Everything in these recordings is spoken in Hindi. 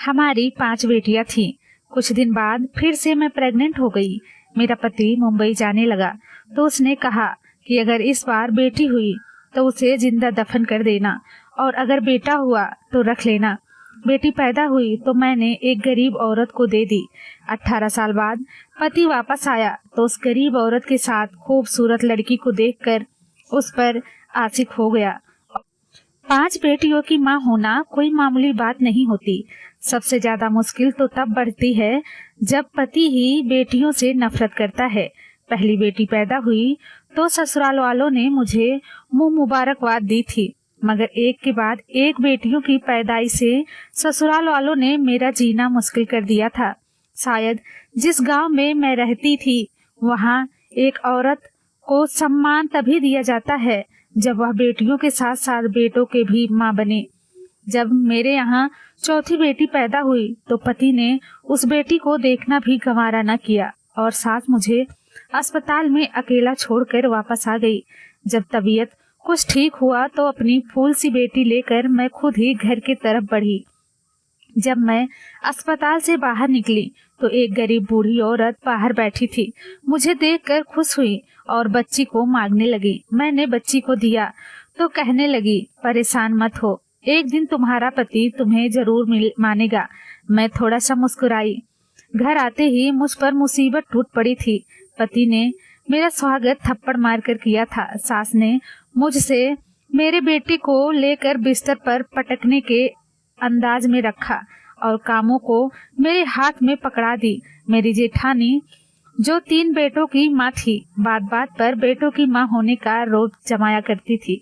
हमारी 5 बेटियां थीं। कुछ दिन बाद फिर से मैं प्रेग्नेंट हो गई। मेरा पति मुंबई जाने लगा तो उसने कहा कि अगर इस बार बेटी हुई तो उसे जिंदा दफन कर देना और अगर बेटा हुआ तो रख लेना। बेटी पैदा हुई तो मैंने एक गरीब औरत को दे दी। 18 साल बाद पति वापस आया तो उस गरीब औरत के साथ खूबसूरत लड़की को देखकर उस पर आशिक हो गया। 5 बेटियों की मां होना कोई मामूली बात नहीं होती। सबसे ज्यादा मुश्किल तो तब बढ़ती है जब पति ही बेटियों से नफरत करता है। पहली बेटी पैदा हुई तो ससुराल वालों ने मुझे मुंह मुबारकबाद दी थी, मगर एक के बाद एक बेटियों की पैदाइश से ससुराल वालों ने मेरा जीना मुश्किल कर दिया था। शायद जिस गांव में मैं रहती थी वहां एक औरत को सम्मान तभी दिया जाता है जब वह बेटियों के साथ साथ बेटों के भी मां बने। जब मेरे यहाँ चौथी बेटी पैदा हुई तो पति ने उस बेटी को देखना भी गंवारा न किया और साथ मुझे अस्पताल में अकेला छोड़कर वापस आ गई। जब तबीयत कुछ ठीक हुआ तो अपनी फूल सी बेटी लेकर मैं खुद ही घर की तरफ बढ़ी। जब मैं अस्पताल से बाहर निकली तो एक गरीब बूढ़ी औरत बाहर बैठी थी। मुझे देखकर खुश हुई और बच्ची को मांगने लगी। मैंने बच्ची को दिया तो कहने लगी, परेशान मत हो, एक दिन तुम्हारा पति तुम्हें जरूर मानेगा। मैं थोड़ा सा मुस्कुराई। घर आते ही मुझ पर मुसीबत टूट पड़ी थी। पति ने मेरा स्वागत थप्पड़ मारकर किया था। सास ने मुझसे मेरे बेटे को लेकर बिस्तर पर पटकने के अंदाज में रखा और कामों को मेरे हाथ में पकड़ा दी। मेरी जेठानी जो 3 बेटों की माँ थी, बात बात पर बेटों की माँ होने का रोब जमाया करती थी।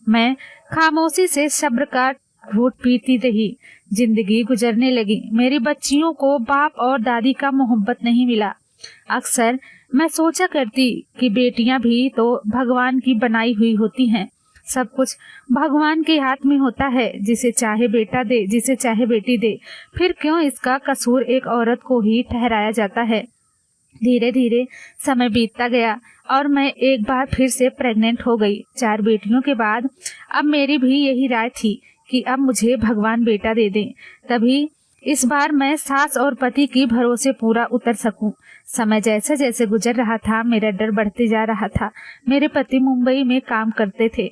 मैं खामोशी से सब्र का घूंट पीती रही। जिंदगी गुजरने लगी। मेरी बच्चियों को बाप और दादी का मोहब्बत नहीं मिला। अक्सर मैं सोचा करती कि बेटियां भी तो भगवान की बनाई हुई होती हैं। सब कुछ भगवान के हाथ में होता है, जिसे चाहे बेटा दे, जिसे चाहे बेटी दे। फिर क्यों इसका कसूर एक औरत को ही ठहराया जाता है। धीरे धीरे समय बीतता गया और मैं एक बार फिर से प्रेग्नेंट हो गई। 4 बेटियों के बाद अब मेरी भी यही राय थी कि अब मुझे भगवान बेटा दे दें, तभी इस बार मैं सास और पति की भरोसे पूरा उतर सकूं। समय जैसे जैसे गुजर रहा था मेरा डर बढ़ते जा रहा था। मेरे पति मुंबई में काम करते थे।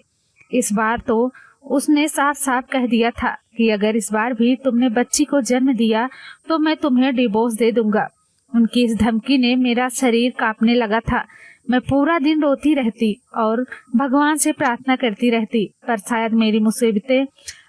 इस बार तो उसने साफ साफ कह दिया था कि अगर इस बार भी तुमने बच्ची को जन्म दिया तो मैं तुम्हें डिवोर्स दे दूंगा। उनकी इस धमकी ने मेरा शरीर कांपने लगा था। मैं पूरा दिन रोती रहती और भगवान से प्रार्थना करती रहती, पर शायद मेरी मुसीबतें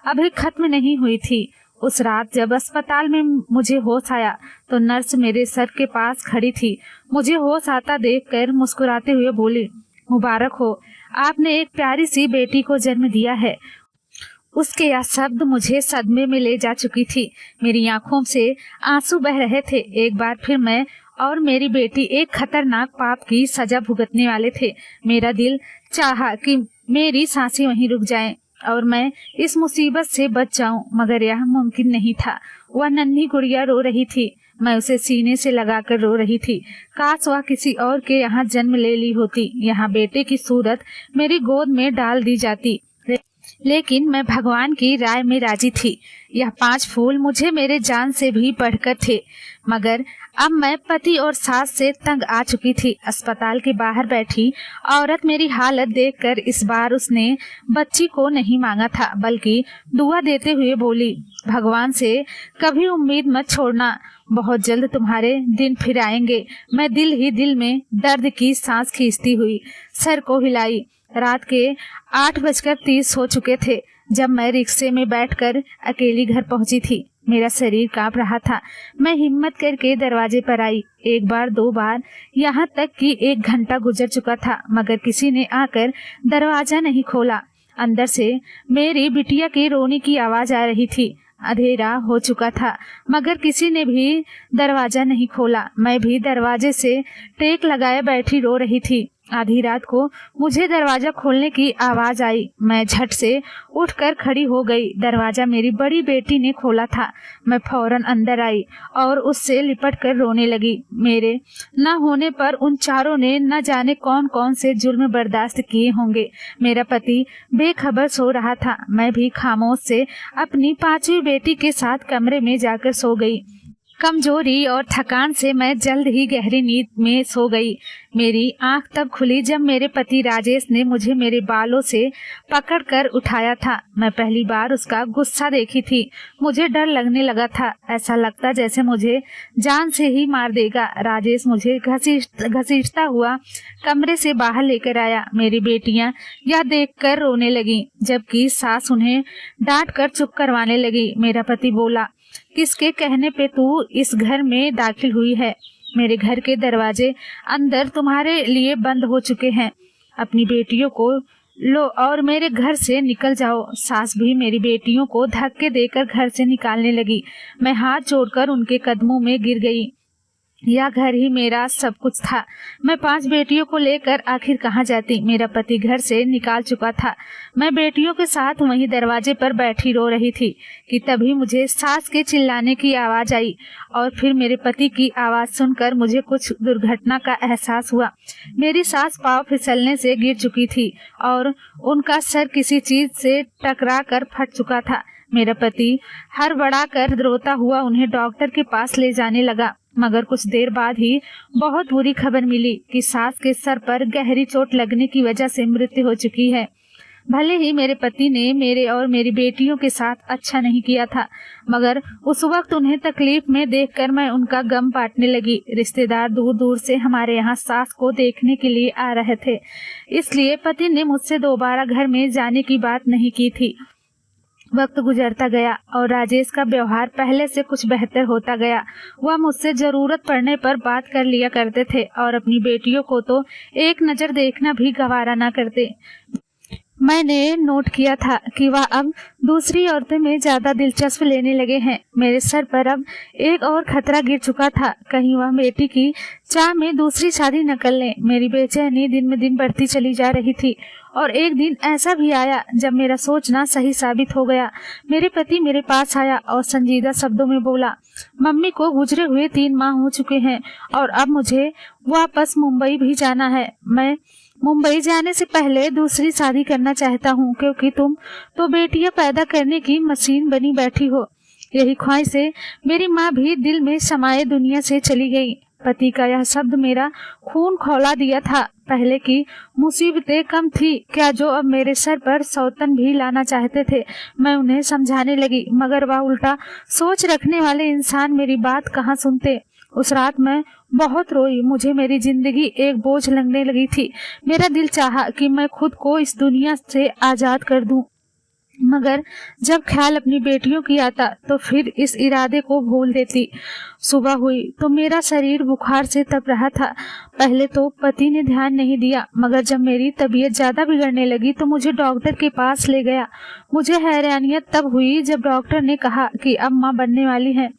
अभी खत्म नहीं हुई थी। उस रात जब अस्पताल में मुझे होश आया तो नर्स मेरे सर के पास खड़ी थी। मुझे होश आता देखकर मुस्कुराते हुए बोली, मुबारक हो, आपने एक प्यारी सी बेटी को जन्म दिया है। उसके यह शब्द मुझे सदमे में ले जा चुकी थी। मेरी आंखों से आंसू बह रहे थे। एक बार फिर मैं और मेरी बेटी एक खतरनाक पाप की सजा भुगतने वाले थे। मेरा दिल चाहा कि मेरी सांसें वहीं रुक जाएं और मैं इस मुसीबत से बच जाऊं, मगर यह मुमकिन नहीं था। वह नन्ही गुड़िया रो रही थी। मैं उसे सीने से लगाकर रो रही थी। काश वह किसी और के यहाँ जन्म ले ली होती। यहाँ बेटे की सूरत मेरी गोद में डाल दी जाती, लेकिन मैं भगवान की राय में राजी थी। यह 5 फूल मुझे मेरे जान से भी बढ़कर थे, मगर अब मैं पति और सास से तंग आ चुकी थी। अस्पताल के बाहर बैठी औरत मेरी हालत देखकर इस बार उसने बच्ची को नहीं मांगा था, बल्कि दुआ देते हुए बोली, भगवान से कभी उम्मीद मत छोड़ना, बहुत जल्द तुम्हारे दिन फिर आएंगे। मैं दिल ही दिल में दर्द की सांस खींचती हुई सर को हिलाई। रात के 8:30 हो चुके थे जब मैं रिक्शे में बैठकर अकेली घर पहुंची थी। मेरा शरीर कांप रहा था। मैं हिम्मत करके दरवाजे पर आई। 1 बार 2 बार, यहाँ तक कि 1 घंटा गुजर चुका था, मगर किसी ने आकर दरवाजा नहीं खोला। अंदर से मेरी बिटिया के रोने की आवाज आ रही थी। अंधेरा हो चुका था, मगर किसी ने भी दरवाजा नहीं खोला। मैं भी दरवाजे से टेक लगाए बैठी रो रही थी। आधी रात को मुझे दरवाजा खोलने की आवाज आई। मैं झट से उठकर खड़ी हो गई। दरवाजा मेरी बड़ी बेटी ने खोला था। मैं फौरन अंदर आई और उससे लिपटकर रोने लगी। मेरे न होने पर उन चारों ने न जाने कौन कौन से जुल्म बर्दाश्त किए होंगे। मेरा पति बेखबर सो रहा था। मैं भी खामोश से अपनी 5वीं बेटी के साथ कमरे में जाकर सो गई। कमजोरी और थकान से मैं जल्द ही गहरी नींद में सो गई। मेरी आंख तब खुली जब मेरे पति राजेश ने मुझे मेरे बालों से पकड़कर उठाया था। मैं पहली बार उसका गुस्सा देखी थी। मुझे डर लगने लगा था। ऐसा लगता जैसे मुझे जान से ही मार देगा। राजेश मुझे घसीटता हुआ कमरे से बाहर लेकर आया। मेरी बेटियां यह देखकर रोने लगीं, जबकि सास उन्हें डांट कर चुप करवाने लगी। मेरा पति बोला, किसके कहने पे तू इस घर में दाखिल हुई है? मेरे घर के दरवाजे अंदर तुम्हारे लिए बंद हो चुके हैं। अपनी बेटियों को लो और मेरे घर से निकल जाओ। सास भी मेरी बेटियों को धक्के देकर घर से निकालने लगी। मैं हाथ जोड़कर उनके कदमों में गिर गई। यह घर ही मेरा सब कुछ था। मैं 5 बेटियों को लेकर आखिर कहाँ जाती? मेरा पति घर से निकाल चुका था। मैं बेटियों के साथ वहीं दरवाजे पर बैठी रो रही थी कि तभी मुझे सास के चिल्लाने की आवाज आई और फिर मेरे पति की आवाज सुनकर मुझे कुछ दुर्घटना का एहसास हुआ। मेरी सास पाँव फिसलने से गिर चुकी थी और उनका सर किसी चीज से टकरा कर फट चुका था। मेरा पति हड़बड़ा कर रोता हुआ उन्हें डॉक्टर के पास ले जाने लगा, मगर कुछ देर बाद ही बहुत बुरी खबर मिली कि सास के सर पर गहरी चोट लगने की वजह से मृत्यु हो चुकी है। भले ही मेरे पति ने मेरे और मेरी बेटियों के साथ अच्छा नहीं किया था, मगर उस वक्त उन्हें तकलीफ में देखकर मैं उनका गम बांटने लगी। रिश्तेदार दूर दूर से हमारे यहाँ सास को देखने के लिए आ रहे थे, इसलिए पति ने मुझसे दोबारा घर में जाने की बात नहीं की थी। वक्त गुजरता गया और राजेश का व्यवहार पहले से कुछ बेहतर होता गया। वह मुझसे जरूरत पड़ने पर बात कर लिया करते थे और अपनी बेटियों को तो एक नजर देखना भी गवारा ना करते। मैंने नोट किया था कि वह अब दूसरी औरतों में ज्यादा दिलचस्प लेने लगे हैं। मेरे सर पर अब एक और खतरा गिर चुका था, कहीं वह बेटी की चाह में दूसरी शादी न कर लें। मेरी बेचैनी दिन में दिन बढ़ती चली जा रही थी और एक दिन ऐसा भी आया जब मेरा सोचना सही साबित हो गया। मेरे पति मेरे पास आया और संजीदा शब्दों में बोला, मम्मी को गुजरे हुए 3 माह हो चुके हैं और अब मुझे वापस मुंबई भी जाना है। मैं मुंबई जाने से पहले दूसरी शादी करना चाहता हूँ, क्योंकि तुम तो बेटियां पैदा करने की मशीन बनी बैठी हो। यही ख्वाहिश से मेरी माँ भी दिल में समाये दुनिया से चली गई। पति का यह शब्द मेरा खून खौला दिया था। पहले की मुसीबतें कम थी क्या जो अब मेरे सर पर सौतन भी लाना चाहते थे? मैं उन्हें समझाने लगी, मगर वह उल्टा सोच रखने वाले इंसान मेरी बात कहाँ सुनते। उस रात मैं बहुत रोई। मुझे मेरी जिंदगी एक बोझ लगने लगी थी। मेरा दिल चाहा कि मैं खुद को इस दुनिया से आजाद कर दूं, मगर जब ख्याल अपनी बेटियों की आता तो फिर इस इरादे को भूल देती। सुबह हुई तो मेरा शरीर बुखार से तप रहा था। पहले तो पति ने ध्यान नहीं दिया, मगर जब मेरी तबीयत ज्यादा बिगड़ने लगी तो मुझे डॉक्टर के पास ले गया। मुझे हैरानियत तब हुई जब डॉक्टर ने कहा कि अब माँ बनने वाली है।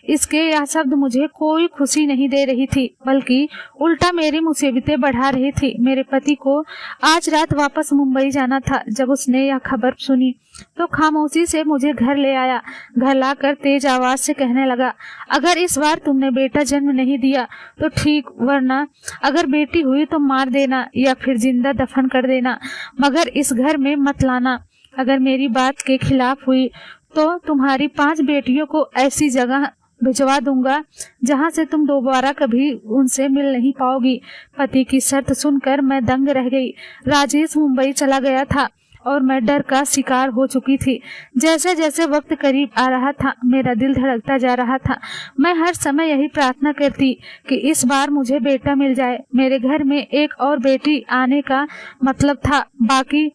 इसके यह शब्द मुझे कोई खुशी नहीं दे रही थी, बल्कि उल्टा मेरी मुसीबतें बढ़ा रही थी। मेरे पति को आज रात वापस मुंबई जाना था। जब उसने यह खबर सुनी तो खामोशी से मुझे घर ले आया। घर लाकर तेज आवाज से कहने लगा, अगर इस बार तुमने बेटा जन्म नहीं दिया तो ठीक, वरना अगर बेटी हुई तो मार देना या फिर जिंदा दफन कर देना, मगर इस घर में मत लाना। अगर मेरी बात के खिलाफ हुई तो तुम्हारी 5 बेटियों को ऐसी जगह भिजवा दूंगा जहां से तुम दोबारा कभी उनसे मिल नहीं पाओगी। पति की शर्त सुनकर मैं दंग रह गई। राजेश मुंबई चला गया था और मैं डर का शिकार हो चुकी थी। जैसे जैसे वक्त करीब आ रहा था मेरा दिल धड़कता जा रहा था। मैं हर समय यही प्रार्थना करती कि इस बार मुझे बेटा मिल जाए। मेरे घर में एक और बेटी आने का मतलब था बाकी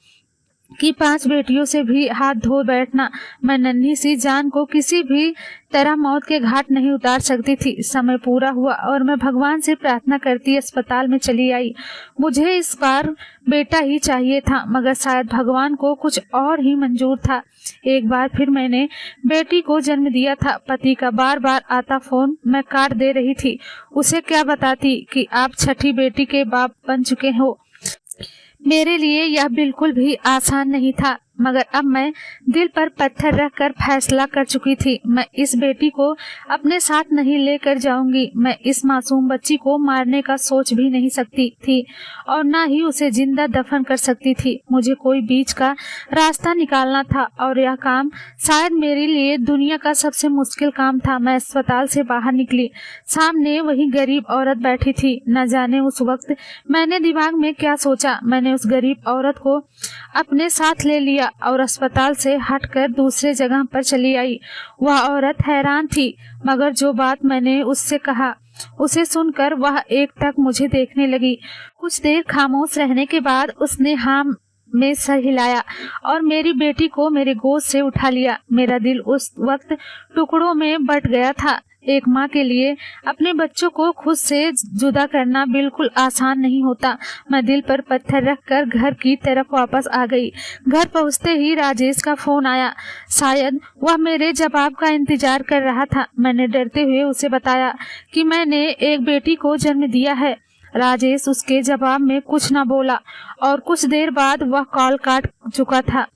कि 5 बेटियों से भी हाथ धो बैठना। मैं नन्ही सी जान को किसी भी तरह मौत के घाट नहीं उतार सकती थी। समय पूरा हुआ और मैं भगवान से प्रार्थना करती अस्पताल में चली आई। मुझे इस बार बेटा ही चाहिए था, मगर शायद भगवान को कुछ और ही मंजूर था। एक बार फिर मैंने बेटी को जन्म दिया था। पति का बार बार आता फोन मैं काट दे रही थी। उसे क्या बताती कि आप छठी बेटी के बाप बन चुके हो। मेरे लिए यह बिल्कुल भी आसान नहीं था, मगर अब मैं दिल पर पत्थर रखकर फैसला कर चुकी थी। मैं इस बेटी को अपने साथ नहीं लेकर जाऊंगी। मैं इस मासूम बच्ची को मारने का सोच भी नहीं सकती थी और ना ही उसे जिंदा दफन कर सकती थी। मुझे कोई बीच का रास्ता निकालना था और यह काम शायद मेरे लिए दुनिया का सबसे मुश्किल काम था। मैं अस्पताल से बाहर निकली। सामने वही गरीब औरत बैठी थी। न जाने उस वक्त मैंने दिमाग में क्या सोचा। मैंने उस गरीब औरत को अपने साथ ले लिया और अस्पताल से हटकर दूसरे जगह पर चली आई। वह औरत हैरान थी, मगर जो बात मैंने उससे कहा उसे सुनकर वह एकटक मुझे देखने लगी। कुछ देर खामोश रहने के बाद उसने हाँ में सर हिलाया और मेरी बेटी को मेरे गोद से उठा लिया। मेरा दिल उस वक्त टुकड़ों में बट गया था। एक माँ के लिए अपने बच्चों को खुद से जुदा करना बिल्कुल आसान नहीं होता। मैं दिल पर पत्थर रखकर घर की तरफ वापस आ गई। घर पहुँचते ही राजेश का फोन आया। शायद वह मेरे जवाब का इंतजार कर रहा था। मैंने डरते हुए उसे बताया कि मैंने एक बेटी को जन्म दिया है। राजेश उसके जवाब में कुछ न बोला और कुछ देर बाद वह कॉल काट चुका था।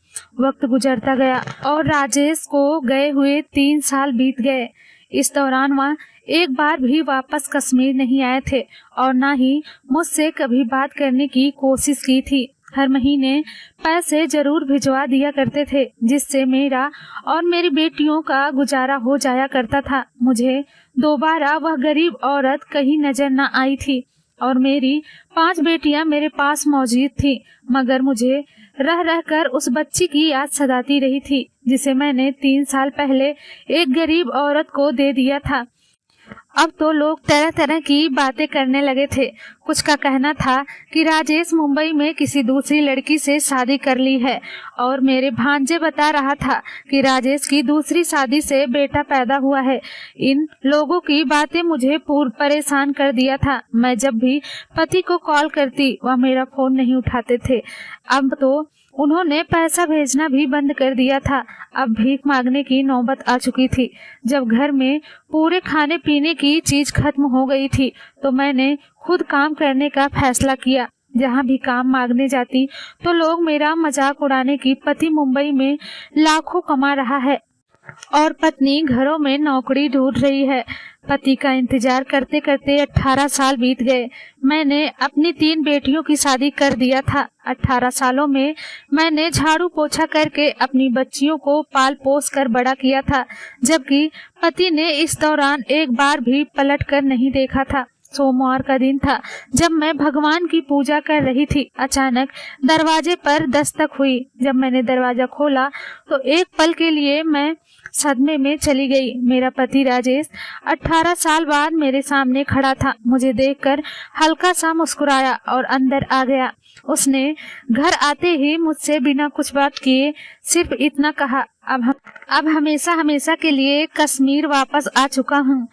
वक्त गुजरता गया और राजेश को गए हुए 3 साल बीत गए। इस दौरान वह एक बार भी वापस कश्मीर नहीं आए थे और न ही मुझसे कभी बात करने की कोशिश की थी। हर महीने पैसे जरूर भिजवा दिया करते थे, जिससे मेरा और मेरी बेटियों का गुजारा हो जाया करता था। मुझे दोबारा वह गरीब औरत कहीं नजर न आई थी और मेरी 5 बेटियां मेरे पास मौजूद थी, मगर मुझे रह रहकर उस बच्ची की याद सताती रही थी जिसे मैंने 3 साल पहले एक गरीब औरत को दे दिया था। अब तो लोग तरह तरह की बातें करने लगे थे। कुछ का कहना था कि राजेश मुंबई में किसी दूसरी लड़की से शादी कर ली है और मेरे भांजे बता रहा था कि राजेश की दूसरी शादी से बेटा पैदा हुआ है। इन लोगों की बातें मुझे पूर्ण परेशान कर दिया था। मैं जब भी पति को कॉल करती वह मेरा फोन नहीं उठाते थे। अब तो उन्होंने पैसा भेजना भी बंद कर दिया था। अब भीख मांगने की नौबत आ चुकी थी। जब घर में पूरे खाने पीने की चीज खत्म हो गई थी तो मैंने खुद काम करने का फैसला किया। जहाँ भी काम मांगने जाती तो लोग मेरा मजाक उड़ाने की पति मुंबई में लाखों कमा रहा है और पत्नी घरों में नौकरी ढूंढ रही है। पति का इंतजार करते करते 18 साल बीत गए। मैंने अपनी 3 बेटियों की शादी कर दिया था। 18 सालों में मैंने झाड़ू पोछा करके अपनी बच्चियों को पाल पोस कर बड़ा किया था, जबकि पति ने इस दौरान एक बार भी पलट कर नहीं देखा था। सोमवार का दिन था जब मैं भगवान की पूजा कर रही थी। अचानक दरवाजे पर दस्तक हुई। जब मैंने दरवाजा खोला तो एक पल के लिए मैं सदमे में चली गई। मेरा पति राजेश 18 साल बाद मेरे सामने खड़ा था। मुझे देखकर हल्का सा मुस्कुराया और अंदर आ गया। उसने घर आते ही मुझसे बिना कुछ बात किए सिर्फ इतना कहा, अब हमेशा हमेशा के लिए कश्मीर वापस आ चुका हूँ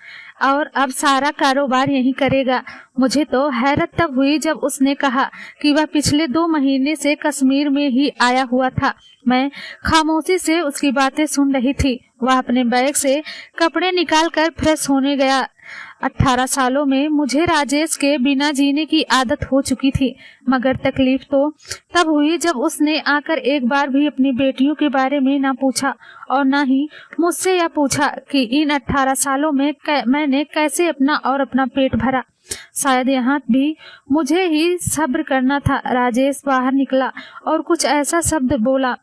और अब सारा कारोबार यहीं करेगा। मुझे तो हैरत तब हुई जब उसने कहा कि वह पिछले 2 महीने से कश्मीर में ही आया हुआ था। मैं खामोशी से उसकी बातें सुन रही थी। वह अपने बैग से कपड़े निकालकर फ्रेश होने गया। 18 सालों में मुझे राजेश के बिना जीने की आदत हो चुकी थी, मगर तकलीफ तो तब हुई जब उसने आकर एक बार भी अपनी बेटियों के बारे में ना पूछा और ना ही मुझसे यह पूछा कि इन 18 सालों में मैंने कैसे अपना पेट भरा। शायद यहाँ भी मुझे ही सब्र करना था। राजेश बाहर निकला और कुछ ऐसा शब्द बोला,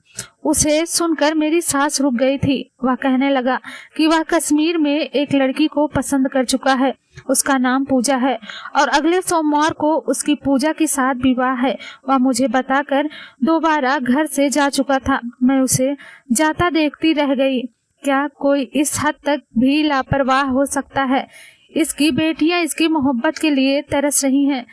उसे सुनकर मेरी सांस रुक गई थी। वह कहने लगा कि वह कश्मीर में एक लड़की को पसंद कर चुका है। उसका नाम पूजा है और अगले सोमवार को उसकी पूजा के साथ विवाह है। वह मुझे बताकर दोबारा घर से जा चुका था। मैं उसे जाता देखती रह गई। क्या कोई इस हद तक भी लापरवाह हो सकता है? इसकी बेटियां इसकी मोहब्बत के लिए तरस रही हैं,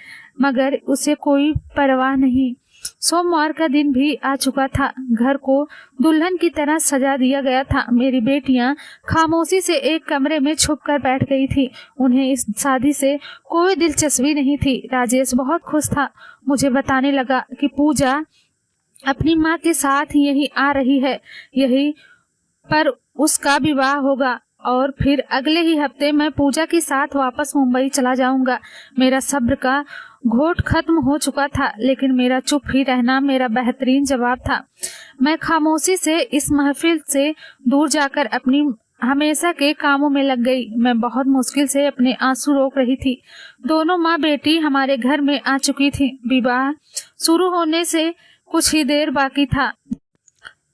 मगर उसे कोई परवाह नहीं। सोमवार का दिन भी आ चुका था। घर को दुल्हन की तरह सजा दिया गया था। मेरी बेटियां खामोशी से एक कमरे में छुपकर बैठ गई थी। उन्हें इस शादी से कोई दिलचस्पी नहीं थी। राजेश बहुत खुश था। मुझे बताने लगा कि पूजा अपनी माँ के साथ यही आ रही है, यही पर उसका विवाह होगा और फिर अगले ही हफ्ते मैं पूजा के साथ वापस मुंबई चला जाऊंगा। मेरा सब्र का घोट खत्म हो चुका था, लेकिन मेरा चुप ही रहना मेरा बेहतरीन जवाब था। मैं खामोशी से इस महफिल से दूर जाकर अपनी हमेशा के कामों में लग गई। मैं बहुत मुश्किल से अपने आंसू रोक रही थी। दोनों माँ बेटी हमारे घर में आ चुकी थी। विवाह शुरू होने से कुछ ही देर बाकी था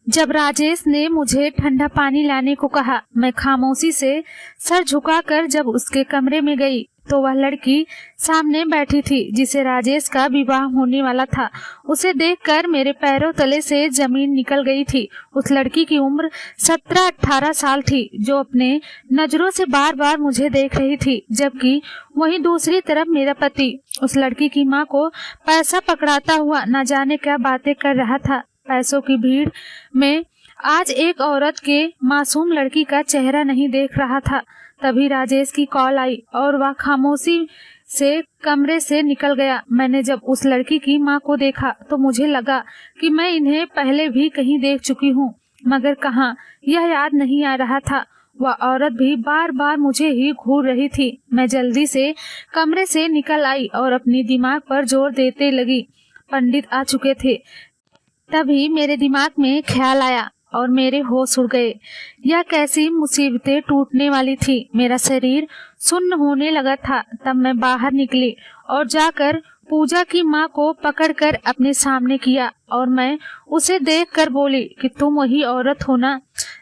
जब राजेश ने मुझे ठंडा पानी लाने को कहा। मैं खामोशी से सर झुकाकर जब उसके कमरे में गई तो वह लड़की सामने बैठी थी जिसे राजेश का विवाह होने वाला था। उसे देखकर मेरे पैरों तले से जमीन निकल गई थी। उस लड़की की उम्र 17-18 साल थी, जो अपने नजरों से बार बार मुझे देख रही थी, जबकि वहीं दूसरी तरफ मेरा पति उस लड़की की माँ को पैसा पकड़ाता हुआ न जाने क्या बातें कर रहा था। पैसों की भीड़ में आज एक औरत के मासूम लड़की का चेहरा नहीं देख रहा था। तभी राजेश की कॉल आई और वह खामोशी से कमरे से निकल गया। मैंने जब उस लड़की की माँ को देखा तो मुझे लगा कि मैं इन्हें पहले भी कहीं देख चुकी हूँ, मगर कहाँ, यह याद नहीं आ रहा था। वह औरत भी बार बार मुझे ही घूर रही थी। मैं जल्दी से कमरे से निकल आई और अपनी दिमाग पर जोर देते लगी। पंडित आ चुके थे। तभी मेरे दिमाग में ख्याल आया और मेरे होश उड़ गए। यह कैसी मुसीबतें टूटने वाली थी। मेरा शरीर सुन्न होने लगा था। तब मैं बाहर निकली और जाकर पूजा की माँ को पकड़कर अपने सामने किया और मैं उसे देखकर बोली कि तुम वही औरत हो ना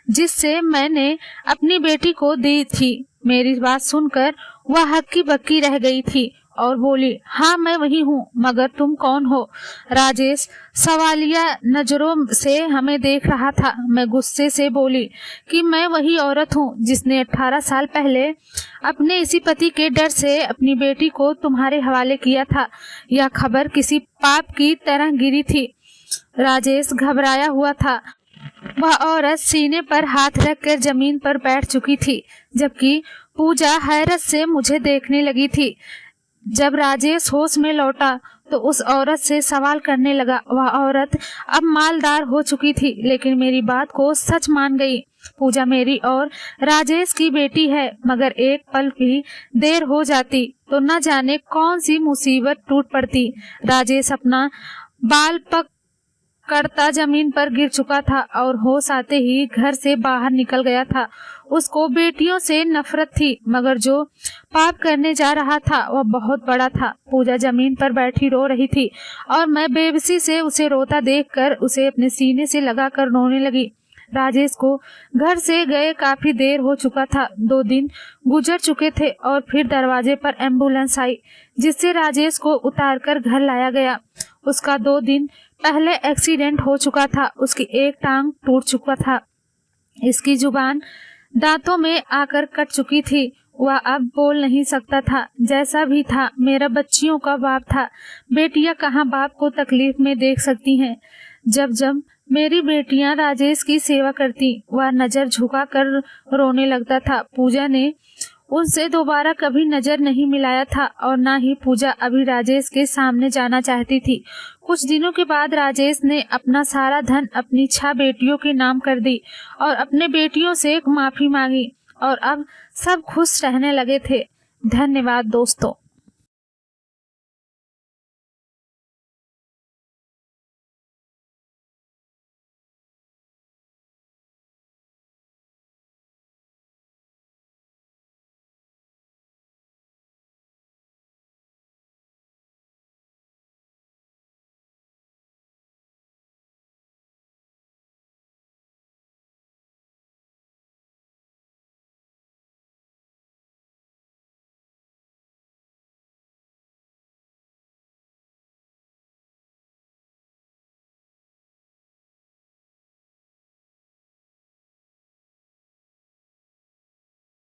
जिससे मैंने अपनी बेटी को दी थी। मेरी बात सुनकर वह हक्की बक्की रह गई थी और बोली, हाँ मैं वही हूँ, मगर तुम कौन हो? राजेश सवालिया नजरों से हमें देख रहा था। मैं गुस्से से बोली कि मैं वही औरत हूँ जिसने 18 साल पहले अपने इसी पति के डर से अपनी बेटी को तुम्हारे हवाले किया था। यह खबर किसी पाप की तरह गिरी थी। राजेश घबराया हुआ था। वह औरत सीने पर हाथ रखकर जमीन पर बैठ चुकी थी, जबकि पूजा हैरत से मुझे देखने लगी थी। जब राजेश होश में लौटा तो उस औरत से सवाल करने लगा। वह औरत अब मालदार हो चुकी थी, लेकिन मेरी बात को सच मान गई। पूजा मेरी और राजेश की बेटी है, मगर एक पल भी देर हो जाती तो न जाने कौन सी मुसीबत टूट पड़ती। राजेश अपना बाल पकड़ता जमीन पर गिर चुका था और होश आते ही घर से बाहर निकल गया था। उसको बेटियों से नफरत थी, मगर जो पाप करने जा रहा था वह बहुत बड़ा था। पूजा जमीन पर बैठी रो रही थी और मैं बेबसी से उसे रोता देखकर उसे अपने सीने से लगाकर रोने लगी। राजेश को घर से गए काफी देर हो चुका था। 2 दिन गुजर चुके थे और फिर दरवाजे पर एम्बुलेंस आई, जिससे राजेश को उतारकर घर लाया गया। उसका 2 दिन पहले एक्सीडेंट हो चुका था। उसकी एक टांग टूट चुका था। इसकी जुबान दांतों में आकर कट चुकी थी। वह अब बोल नहीं सकता था। जैसा भी था, मेरा बच्चियों का बाप था। बेटियां कहाँ बाप को तकलीफ में देख सकती हैं। जब जब मेरी बेटियां राजेश की सेवा करती, वह नजर झुका कर रोने लगता था। पूजा ने उनसे दोबारा कभी नजर नहीं मिलाया था और न ही पूजा अभी राजेश के सामने जाना चाहती थी। कुछ दिनों के बाद राजेश ने अपना सारा धन अपनी 6 बेटियों के नाम कर दी और अपने बेटियों से माफी मांगी और अब सब खुश रहने लगे थे। धन्यवाद दोस्तों।